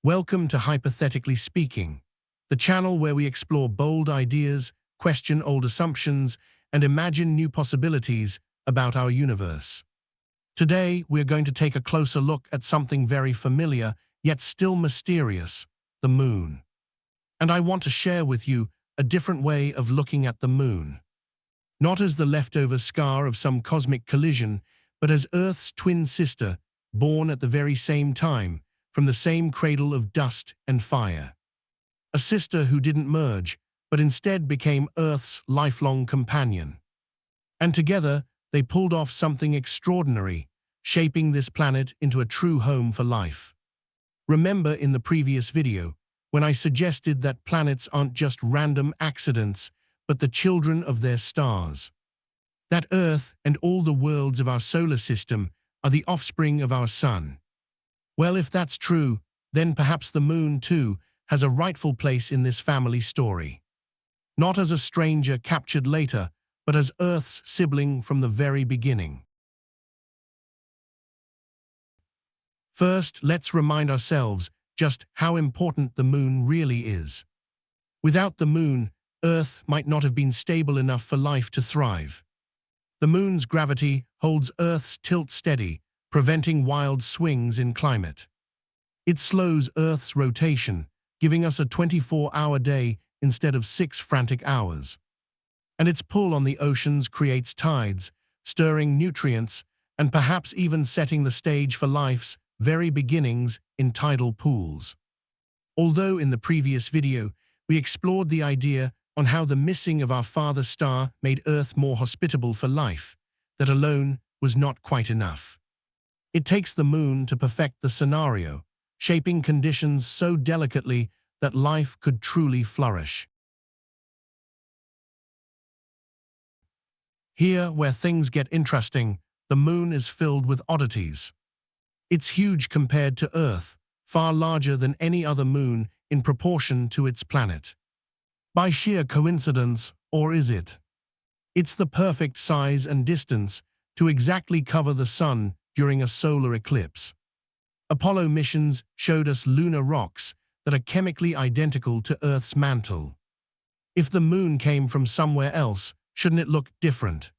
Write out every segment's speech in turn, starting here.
Welcome to Hypothetically Speaking, the channel where we explore bold ideas, question old assumptions, and imagine new possibilities about our universe. Today, we're going to take a closer look at something very familiar, yet still mysterious, the moon. And I want to share with you a different way of looking at the moon. Not as the leftover scar of some cosmic collision, but as Earth's twin sister, born at the very same time, from the same cradle of dust and fire. A sister who didn't merge, but instead became Earth's lifelong companion. And together, they pulled off something extraordinary, shaping this planet into a true home for life. Remember in the previous video, when I suggested that planets aren't just random accidents, but the children of their stars. That Earth and all the worlds of our solar system are the offspring of our sun. Well, if that's true, then perhaps the moon, too, has a rightful place in this family story. Not as a stranger captured later, but as Earth's sibling from the very beginning. First, let's remind ourselves just how important the moon really is. Without the moon, Earth might not have been stable enough for life to thrive. The moon's gravity holds Earth's tilt steady, preventing wild swings in climate. It slows Earth's rotation, giving us a 24-hour day instead of 6 frantic hours. And its pull on the oceans creates tides, stirring nutrients, and perhaps even setting the stage for life's very beginnings in tidal pools. Although in the previous video, we explored the idea on how the missing of our father star made Earth more hospitable for life, that alone was not quite enough. It takes the moon to perfect the scenario, shaping conditions so delicately that life could truly flourish. Here, where things get interesting, the moon is filled with oddities. It's huge compared to Earth, far larger than any other moon in proportion to its planet. By sheer coincidence, or is it? It's the perfect size and distance to exactly cover the sun during a solar eclipse. Apollo missions showed us lunar rocks that are chemically identical to Earth's mantle. If the moon came from somewhere else, shouldn't it look different?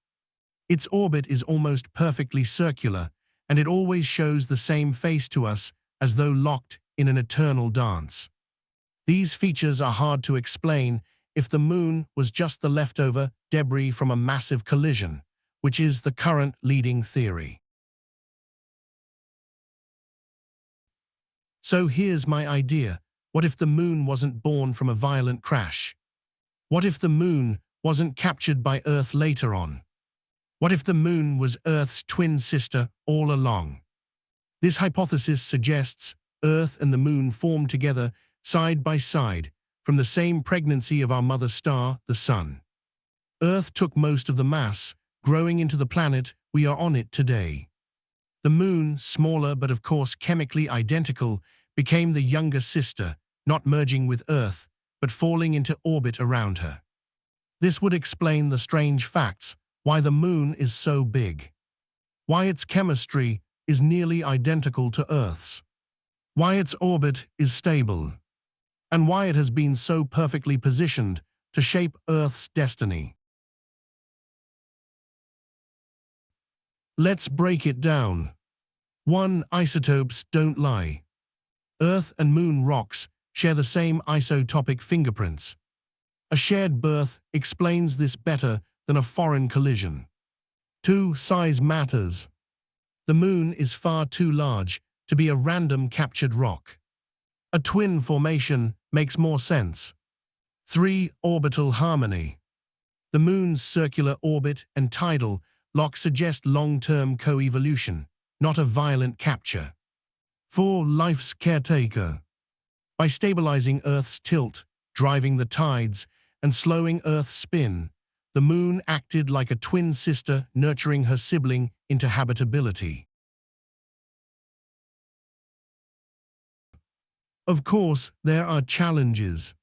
Its orbit is almost perfectly circular, and it always shows the same face to us, as though locked in an eternal dance. These features are hard to explain if the moon was just the leftover debris from a massive collision, which is the current leading theory. So here's my idea. What if the moon wasn't born from a violent crash? What if the moon wasn't captured by Earth later on? What if the moon was Earth's twin sister all along? This hypothesis suggests Earth and the moon formed together side by side from the same pregnancy of our mother star, the sun. Earth took most of the mass, growing into the planet we are on it today. The moon, smaller but of course chemically identical, became the younger sister, not merging with Earth, but falling into orbit around her. This would explain the strange facts, why the moon is so big, why its chemistry is nearly identical to Earth's, why its orbit is stable, and why it has been so perfectly positioned to shape Earth's destiny. Let's break it down. 1. Isotopes don't lie. Earth and moon rocks share the same isotopic fingerprints. A shared birth explains this better than a foreign collision. 2. Size matters. The moon is far too large to be a random captured rock. A twin formation makes more sense. 3. Orbital harmony. The moon's circular orbit and tidal lock suggest long-term co-evolution, not a violent capture. 4. Life's caretaker. By stabilizing Earth's tilt, driving the tides, and slowing Earth's spin, the moon acted like a twin sister nurturing her sibling into habitability. Of course, there are challenges.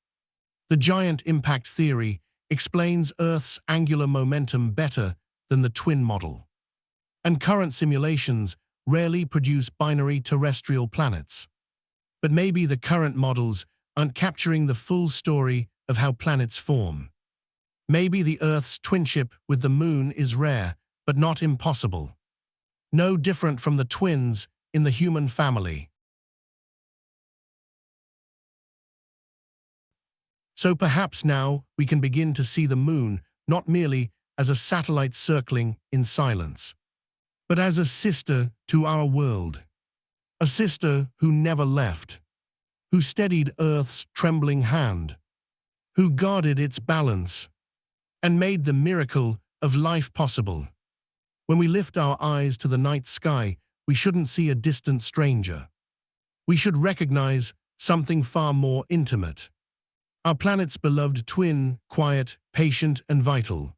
The giant impact theory explains Earth's angular momentum better than the twin model. And current simulations rarely produce binary terrestrial planets. But maybe the current models aren't capturing the full story of how planets form. Maybe the Earth's twinship with the Moon is rare, but not impossible. No different from the twins in the human family. So perhaps now we can begin to see the Moon not merely as a satellite circling in silence, but as a sister to our world. A sister who never left, who steadied Earth's trembling hand, who guarded its balance, and made the miracle of life possible. When we lift our eyes to the night sky, we shouldn't see a distant stranger. We should recognize something far more intimate. Our planet's beloved twin, quiet, patient, and vital.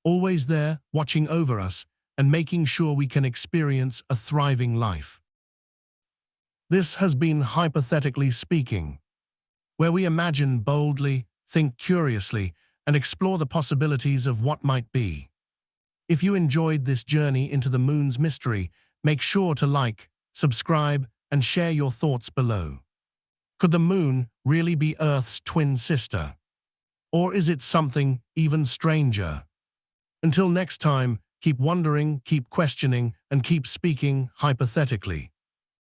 Always there, watching over us, and making sure we can experience a thriving life. This has been Hypothetically Speaking, where we imagine boldly, think curiously, and explore the possibilities of what might be. If you enjoyed this journey into the Moon's mystery, make sure to like, subscribe, and share your thoughts below. Could the Moon really be Earth's twin sister? Or is it something even stranger? Until next time, keep wondering, keep questioning, and keep speaking hypothetically.